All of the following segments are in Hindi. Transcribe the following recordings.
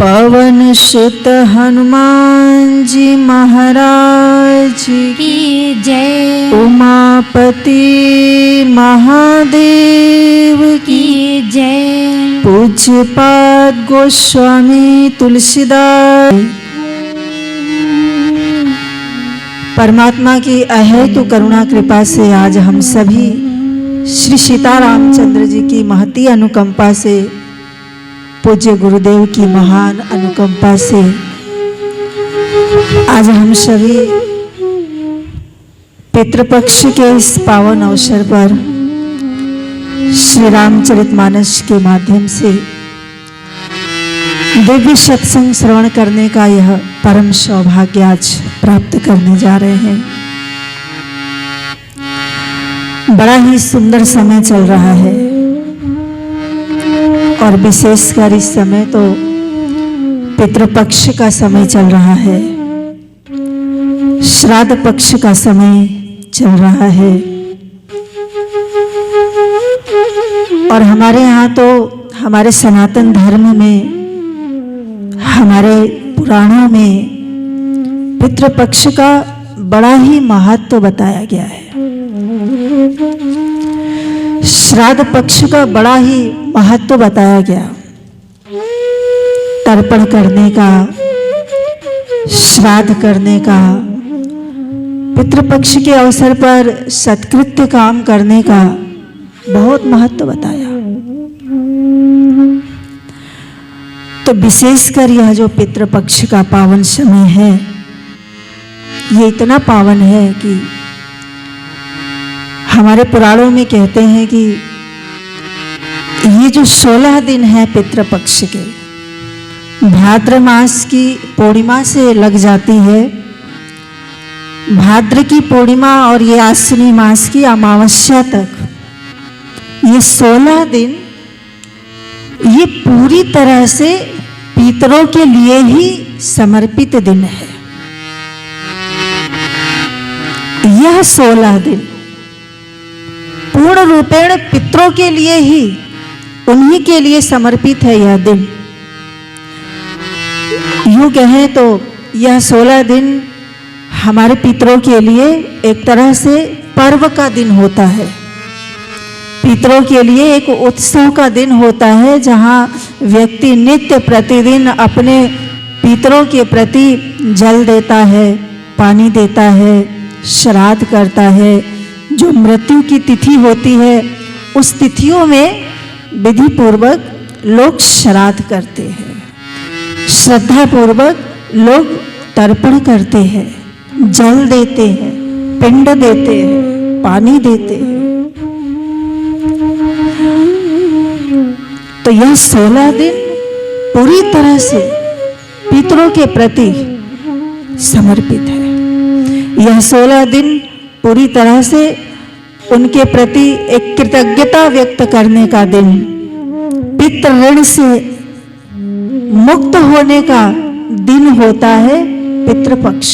पवन सुत हनुमान जी महाराज की जय। उमापति महादेव की जय। पूज्यपाद गोस्वामी तुलसीदास। परमात्मा की अहेतु करुणा कृपा से आज हम सभी श्री सीतारामचंद्र जी की महती अनुकंपा से, पूज्य गुरुदेव की महान अनुकंपा से आज हम सभी पितृपक्ष के इस पावन अवसर पर श्री रामचरितमानस के माध्यम से दिव्य सत्संग श्रवण करने का यह परम सौभाग्य आज प्राप्त करने जा रहे हैं। बड़ा ही सुंदर समय चल रहा है और विशेषकर इस समय तो पितृपक्ष का समय चल रहा है, श्राद्ध पक्ष का समय चल रहा है। और हमारे यहाँ तो हमारे सनातन धर्म में, हमारे पुराणों में पितृपक्ष का बड़ा ही महत्व बताया गया है। श्राद्ध पक्ष का बड़ा ही महत्व बताया गया। तर्पण करने का, श्राद्ध करने का, पितृपक्ष के अवसर पर सत्कृत्य काम करने का बहुत महत्व बताया। तो विशेषकर यह जो पितृपक्ष का पावन समय है, ये इतना पावन है कि हमारे पुराणों में कहते हैं कि ये जो 16 दिन है पितृपक्ष के, भाद्र मास की पूर्णिमा से लग जाती है, भाद्र की पूर्णिमा और ये आश्विनी मास की अमावस्या तक, ये 16 दिन ये पूरी तरह से पितरों के लिए ही समर्पित दिन है। यह 16 दिन पूर्ण रूपेण पितरों के लिए ही, उन्हीं के लिए समर्पित है यह दिन। यूं कहें तो यह 16 दिन हमारे पितरों के लिए एक तरह से पर्व का दिन होता है, पितरों के लिए एक उत्सव का दिन होता है, जहाँ व्यक्ति नित्य प्रतिदिन अपने पितरों के प्रति जल देता है, पानी देता है, श्राद्ध करता है। जो मृत्यु की तिथि होती है उस तिथियों में विधि पूर्वक लोग श्राद्ध करते हैं, श्रद्धा पूर्वक लोग तर्पण करते हैं, जल देते हैं, पिंड देते हैं, पानी देते हैं। तो यह 16 दिन पूरी तरह से पितरों के प्रति समर्पित है। यह 16 दिन पूरी तरह से उनके प्रति एक कृतज्ञता व्यक्त करने का दिन, पितृ ऋण से मुक्त होने का दिन होता है पितृपक्ष।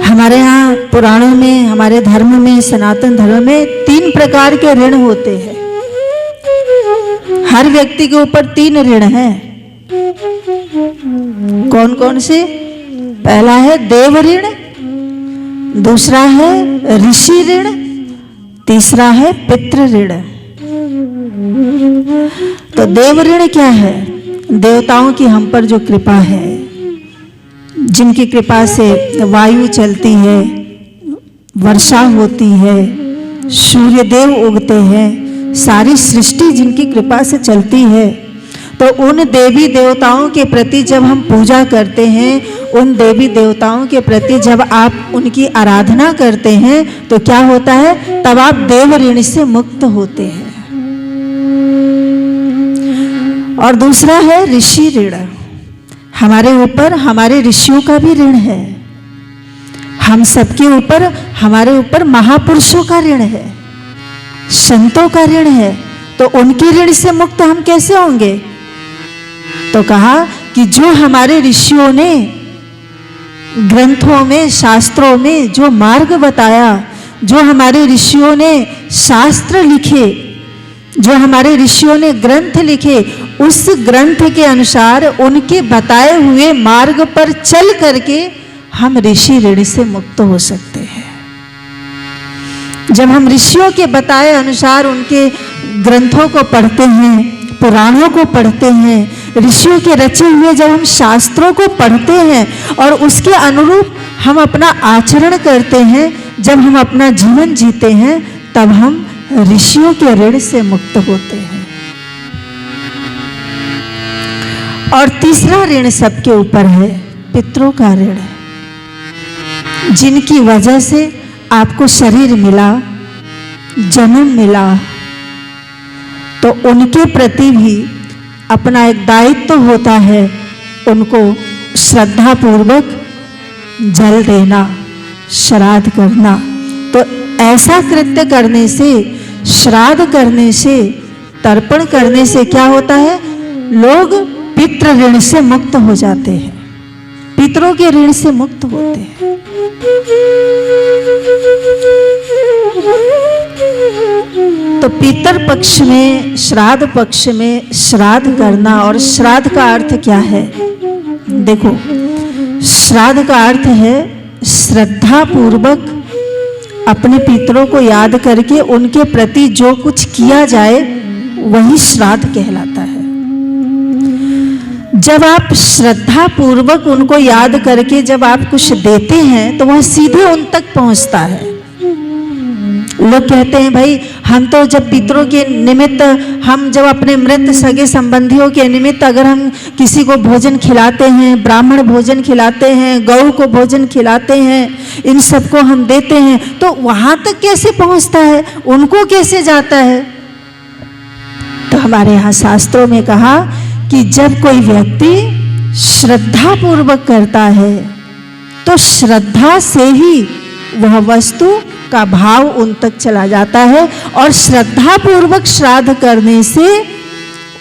हमारे यहाँ पुराणों में, हमारे धर्म में, सनातन धर्म में 3 प्रकार के ऋण होते हैं। हर व्यक्ति के ऊपर 3 ऋण हैं। कौन कौन से? पहला है देव ऋण, दूसरा है ऋषि ऋण, तीसरा है पितृ ऋण। तो देव ऋण क्या है? देवताओं की हम पर जो कृपा है, जिनकी कृपा से वायु चलती है, वर्षा होती है, सूर्य देव उगते हैं, सारी सृष्टि जिनकी कृपा से चलती है, तो उन देवी देवताओं के प्रति जब हम पूजा करते हैं, उन देवी देवताओं के प्रति जब आप उनकी आराधना करते हैं, तो क्या होता है? तब आप देव ऋण से मुक्त होते हैं। और दूसरा है ऋषि ऋण। हमारे ऊपर हमारे ऋषियों का भी ऋण है, हम सबके ऊपर, हमारे ऊपर महापुरुषों का ऋण है, संतों का ऋण है। तो उनके ऋण से मुक्त हम कैसे होंगे? तो कहा कि जो हमारे ऋषियों ने ग्रंथों में, शास्त्रों में जो मार्ग बताया, जो हमारे ऋषियों ने शास्त्र लिखे, जो हमारे ऋषियों ने ग्रंथ लिखे, उस ग्रंथ के अनुसार उनके बताए हुए मार्ग पर चल करके हम ऋषि ऋण से मुक्त हो सकते हैं। जब हम ऋषियों के बताए अनुसार उनके ग्रंथों को पढ़ते हैं, पुराणों को पढ़ते हैं, ऋषियों के रचे हुए जब हम शास्त्रों को पढ़ते हैं और उसके अनुरूप हम अपना आचरण करते हैं, जब हम अपना जीवन जीते हैं, तब हम ऋषियों के ऋण से मुक्त होते हैं। और तीसरा ऋण सबके ऊपर है, पितरों का ऋण, जिनकी वजह से आपको शरीर मिला, जन्म मिला, तो उनके प्रति भी अपना एक दायित्व होता है, उनको श्रद्धा पूर्वक जल देना, श्राद्ध करना। तो ऐसा कृत्य करने से, श्राद्ध करने से, तर्पण करने से क्या होता है, लोग पितृ ऋण से मुक्त हो जाते हैं, पितरों के ऋण से मुक्त होते हैं। तो पितर पक्ष में, श्राद्ध पक्ष में श्राद्ध करना, और श्राद्ध का अर्थ क्या है? देखो, श्राद्ध का अर्थ है श्रद्धा पूर्वक अपने पितरों को याद करके उनके प्रति जो कुछ किया जाए वही श्राद्ध कहलाता है। जब आप श्रद्धा पूर्वक उनको याद करके जब आप कुछ देते हैं तो वह सीधे उन तक पहुंचता है। लोग कहते हैं भाई हम तो जब पितरों के निमित्त, हम जब अपने मृत सगे संबंधियों के निमित्त अगर हम किसी को भोजन खिलाते हैं, ब्राह्मण भोजन खिलाते हैं, गौ को भोजन खिलाते हैं, इन सबको हम देते हैं, तो वहां तक कैसे पहुंचता है, उनको कैसे जाता है? तो हमारे यहाँ शास्त्रों में कहा कि जब कोई व्यक्ति श्रद्धा पूर्वक करता है तो श्रद्धा से ही वह वस्तु का भाव उन तक चला जाता है, और श्रद्धा पूर्वक श्राद्ध करने से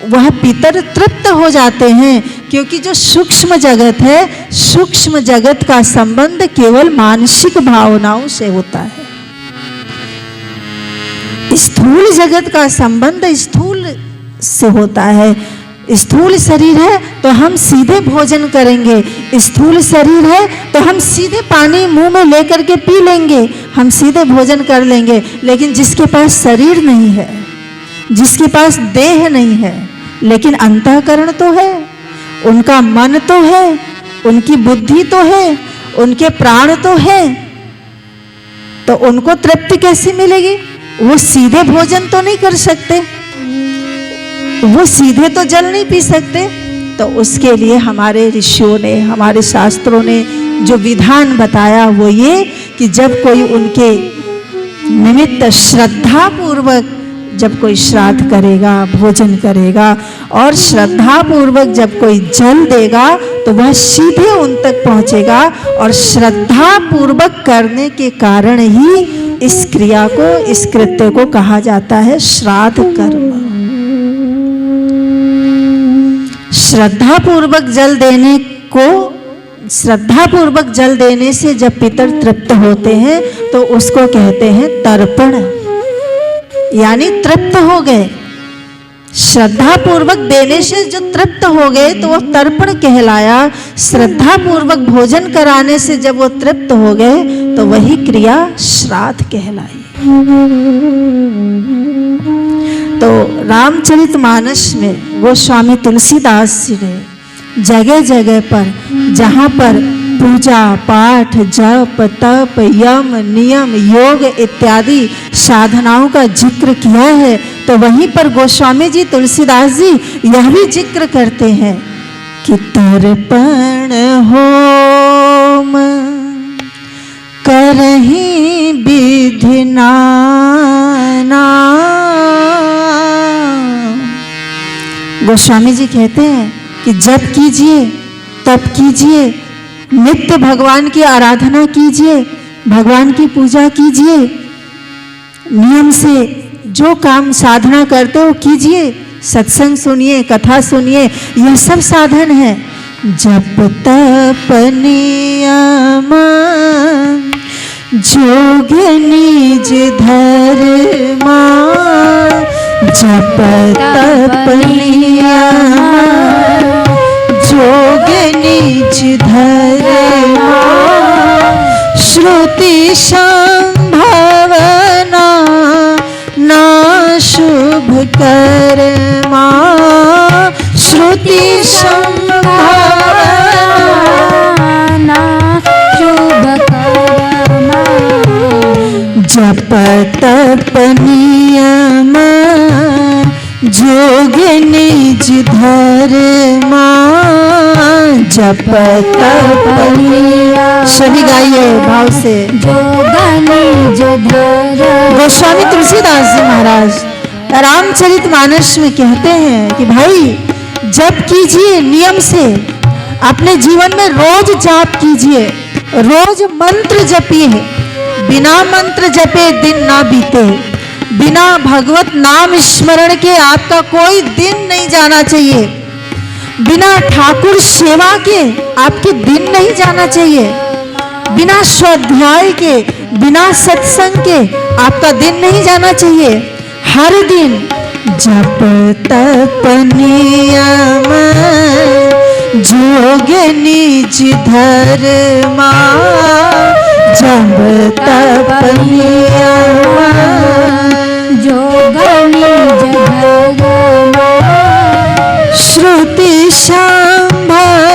वह पितर तृप्त हो जाते हैं, क्योंकि जो सूक्ष्म जगत है, सूक्ष्म जगत का संबंध केवल मानसिक भावनाओं से होता है। स्थूल जगत का संबंध स्थूल से होता है। स्थूल शरीर है तो हम सीधे भोजन करेंगे, स्थूल शरीर है तो हम सीधे पानी मुंह में लेकर के पी लेंगे, हम सीधे भोजन कर लेंगे। लेकिन जिसके पास शरीर नहीं है, जिसके पास देह नहीं है, लेकिन अंतःकरण तो है, उनका मन तो है, उनकी बुद्धि तो है, उनके प्राण तो है, तो उनको तृप्ति कैसे मिलेगी? वो सीधे भोजन तो नहीं कर सकते, वो सीधे तो जल नहीं पी सकते। तो उसके लिए हमारे ऋषियों ने, हमारे शास्त्रों ने जो विधान बताया वो ये कि जब कोई उनके निमित्त श्रद्धा पूर्वक जब कोई श्राद्ध करेगा, भोजन करेगा, और श्रद्धा पूर्वक जब कोई जल देगा तो वह सीधे उन तक पहुंचेगा, और श्रद्धा पूर्वक करने के कारण ही इस क्रिया को, इस कृत्य को कहा जाता है श्राद्ध कर्म। श्रद्धा पूर्वक जल देने को, श्रद्धा पूर्वक जल देने से जब पितर तृप्त होते हैं तो उसको कहते हैं तर्पण, यानी तृप्त हो गए। श्रद्धा पूर्वक देने से जो तृप्त हो गए तो वह तर्पण कहलाया। श्रद्धा पूर्वक भोजन कराने से जब वो तृप्त हो गए तो वही क्रिया श्राद्ध कहलाई। तो रामचरितमानस में गोस्वामी तुलसीदास जी ने जगह जगह पर, जहाँ पर पूजा पाठ, जप, तप, यम, नियम, योग इत्यादि साधनाओं का जिक्र किया है, तो वहीं पर गोस्वामी जी तुलसीदास जी यह भी जिक्र करते हैं कि तर्पण होम करहि विधि नाना। गोस्वामी जी कहते हैं कि जप कीजिए, तप कीजिए, नित्य भगवान की आराधना कीजिए, भगवान की पूजा कीजिए, नियम से जो काम साधना करते हो कीजिए, सत्संग सुनिए, कथा सुनिए, यह सब साधन है। जप तप नियम जोग निज धर्मा जप तप नियम जोग निज धर्मा श्रुति संभावना ना शुभ कर्मा श्रुति संभावना शुभ कर्मा जप तप नियम जोग निज धर्मा जप तप नियम। सभी गाइए भाव से। जोग निज धर्मा। गोस्वामी तुलसीदास जी महाराज रामचरितमानस में कहते हैं कि भाई जप कीजिए नियम से, अपने जीवन में रोज जाप कीजिए, रोज मंत्र जपिए, बिना मंत्र जपे दिन ना बीते, बिना भगवत नाम स्मरण के आपका कोई दिन नहीं जाना चाहिए, बिना ठाकुर सेवा के आपके दिन नहीं जाना चाहिए, बिना स्वाध्याय के, बिना सत्संग के आपका दिन नहीं जाना चाहिए। हर दिन जप तप नियम जोग निज धर्मा जप तप नियम जोग निज धर्मा श्रुति संभावना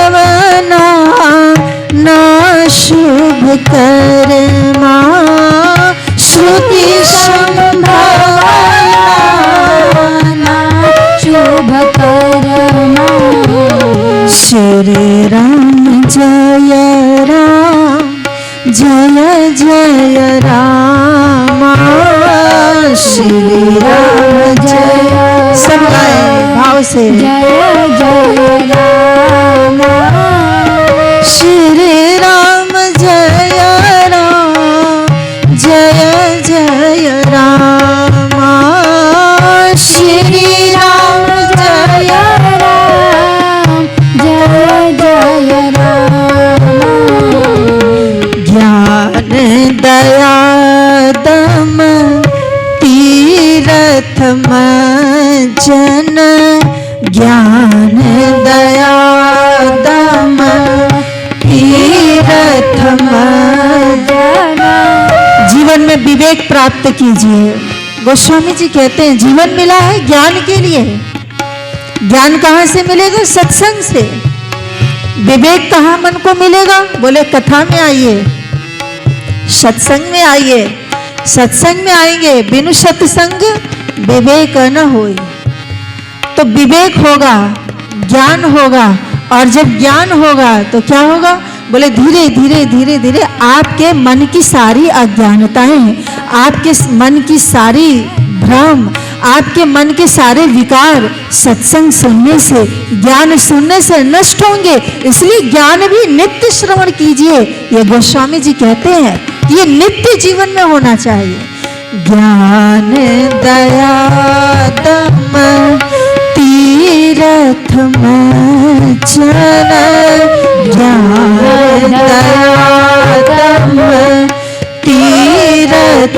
ना शुभ कर्मा श्रुति संभावना शुभ कर्मा श्री राम जय राम जय जय राम श्री राम जय सब गाए भाव से। जय जय राम श्री राम जय राम जय जय राम श्री राम जय राम जय जय राम ज्ञान दया दम तीरथ जन ज्ञान दया दम तीरथ जन। जीवन में विवेक प्राप्त कीजिए। गोस्वामी जी कहते हैं जीवन मिला है ज्ञान के लिए। ज्ञान कहाँ से मिलेगा? सत्संग से। विवेक कहाँ मन को मिलेगा? बोले कथा में आइए, सत्संग में आइए। सत्संग में आएंगे, बिनु सत्संग विवेक न होए। तो विवेक होगा, ज्ञान होगा, और जब ज्ञान होगा तो क्या होगा? बोले धीरे धीरे धीरे धीरे आपके मन की सारी अज्ञानताएं, आपके मन की सारी भ्रम, आपके मन के सारे विकार सत्संग सुनने से, ज्ञान सुनने से नष्ट होंगे। इसलिए ज्ञान भी नित्य श्रवण कीजिए। ये गोस्वामी जी कहते हैं ये नित्य जीवन में होना चाहिए। ज्ञान दया दम तीरथ जन ज्ञान दया दम तीरथ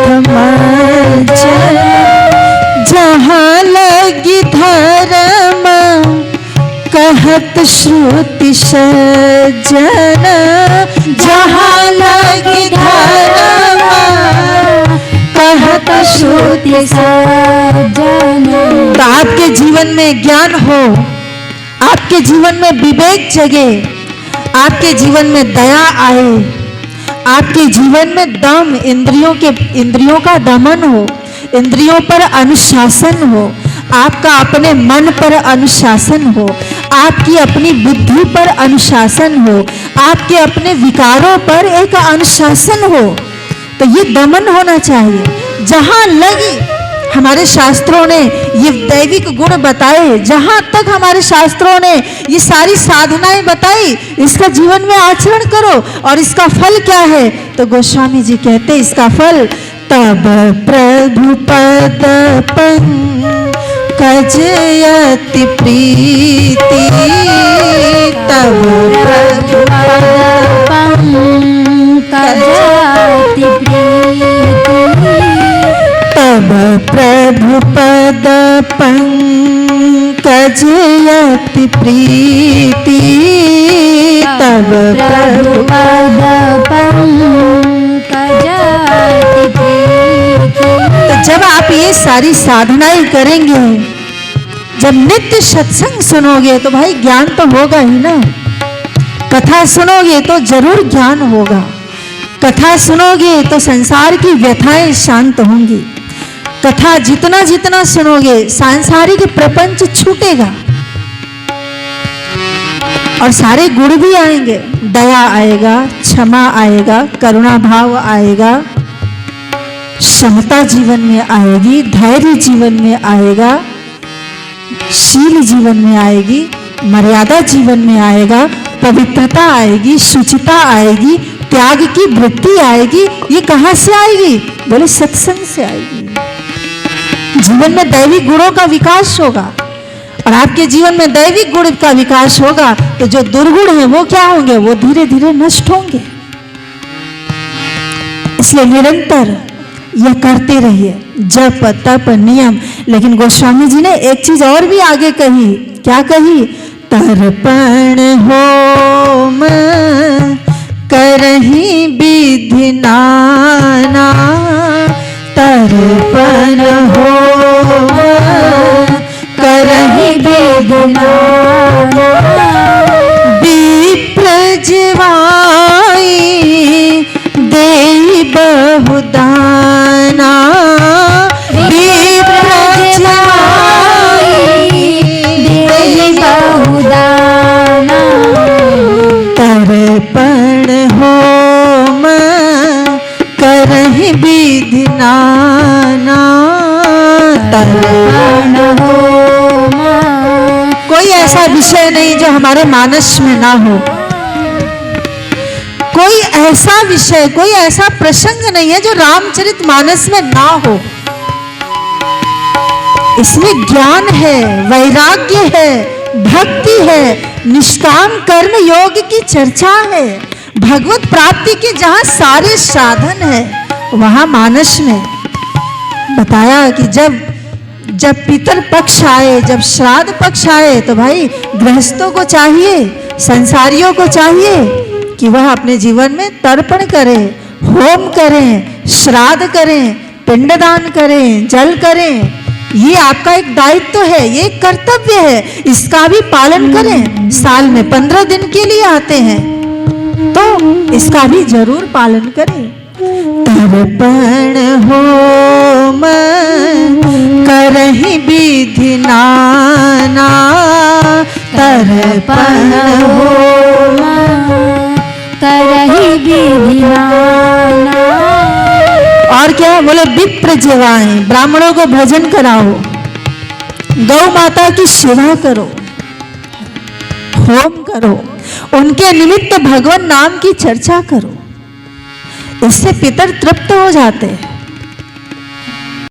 जन जहाँ लगी धर्म कहत श्रुति सज्जन जहाँ लगी धर्म कहत श्रुति सज्जन। तो आपके जीवन में ज्ञान हो, आपके जीवन में विवेक जगे, आपके जीवन में दया आए, आपके जीवन में दम, इंद्रियों का दमन हो, इंद्रियों पर अनुशासन हो, आपका अपने मन पर अनुशासन हो, आपकी अपनी बुद्धि पर अनुशासन हो, आपके अपने विकारों पर एक अनुशासन हो। तो ये दमन होना चाहिए। जहां लगी, हमारे शास्त्रों ने ये दैविक गुण बताए, जहां तक हमारे शास्त्रों ने ये सारी साधनाएं बताई, इसका जीवन में आचरण करो। और इसका फल क्या है? तो गोस्वामी जी कहते हैं इसका फल तब प्रभु पद पंकज अति प्रीति तब प्रभु पद पंकज अति प्रीति तब प्रभु पद पद पंकज अति प्रीति तब प्रभु पद पंकज अति प्रीति। तो जब आप ये सारी साधनाएं करेंगे, जब नित्य सत्संग सुनोगे तो भाई ज्ञान तो होगा ही ना। कथा सुनोगे तो जरूर ज्ञान होगा। कथा सुनोगे तो संसार की व्यथाएं शांत होंगी। कथा जितना जितना सुनोगे सांसारिक प्रपंच छूटेगा और सारे गुण भी आएंगे। दया आएगा, क्षमा आएगा, करुणा भाव आएगा, समता जीवन में आएगी, धैर्य जीवन में आएगा, शील जीवन में आएगी, मर्यादा जीवन में आएगा, पवित्रता आएगी, शुचिता आएगी, त्याग की वृत्ति आएगी। ये कहां से आएगी? बोले सत्संग से आएगी। जीवन में दैविक गुणों का विकास होगा और आपके जीवन में दैविक गुण का विकास होगा तो जो दुर्गुण है वो क्या होंगे? वो धीरे धीरे नष्ट होंगे। इसलिए निरंतर यह करते रहिए, जप तप नियम। लेकिन गोस्वामी जी ने एक चीज और भी आगे कही। क्या कही? तर्पण होम करहि विधि नाना, तर्पण होम करहि विधि नाना, विप्र जिवाई देई बहुदाना, विप्र जिवाई देई बहुदाना, तर्पण होम करहि विधि नाना, तर्पण होम। कोई ऐसा विषय नहीं जो हमारे मानस में ना हो। कोई ऐसा विषय, कोई ऐसा प्रसंग नहीं है जो रामचरितमानस में ना हो। इसमें ज्ञान है, वैराग्य है, भक्ति है, निष्काम कर्म योग की चर्चा है, भगवत प्राप्ति के जहां सारे साधन है। वहां मानस में बताया कि जब पितर पक्ष आए, जब श्राद्ध पक्ष आए तो भाई गृहस्थों को चाहिए, संसारियों को चाहिए कि वह अपने जीवन में तर्पण करें, होम करें, श्राद्ध करें, पिंडदान करें, जल करें। ये आपका एक दायित्व है, ये एक कर्तव्य है, इसका भी पालन करें। साल में 15 दिन के लिए आते हैं तो इसका भी जरूर पालन करें। तर्पण होम करहि विधि नाना, तर्पण होम करहि विधि नाना। और क्या बोले? विप्र जिवाएं, ब्राह्मणों को भोजन कराओ, गौ माता की सेवा करो, होम करो, उनके निमित्त भगवान नाम की चर्चा करो। इससे पितर तृप्त हो जाते हैं।